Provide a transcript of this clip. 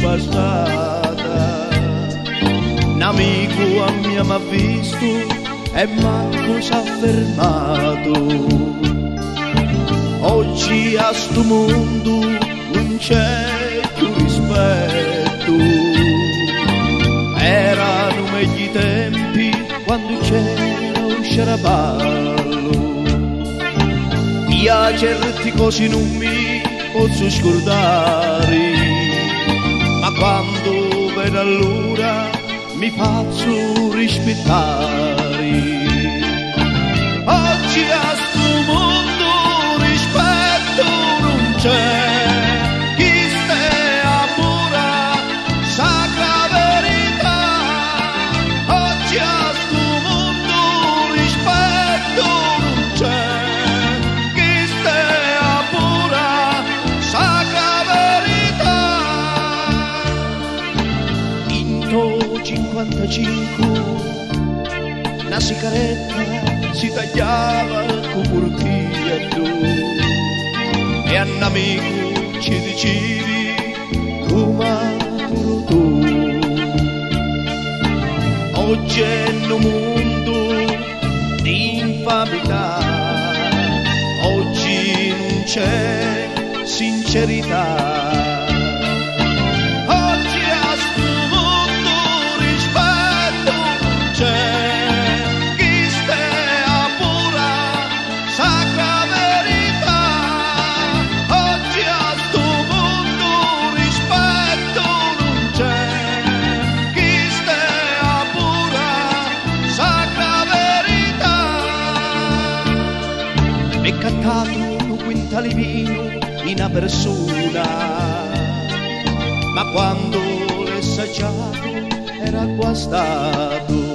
passata. Un amico a me m'ha visto e manco s'ha fermato. Oggi a sto mondo non c'è più rispetto. Erano meglio tempi quando c'era un sciaraballo. Io a certe cose non mi posso scordare, ma quando vedo allora mi faccio rispettare. Oggi a sto mondo rispetto non c'è. Chi stia pura sacra verità. Oggi a sto mondo rispetto non c'è. Chi stia pura sacra verità. Into 55 una sigaretta si tagliava con curtietto e un amico ci dicevi come tu. Oggi è un mondo di infamità, oggi non c'è sincerità. È cattato un quintale vino in una persona, ma quando l'ho assaggiato era guastato.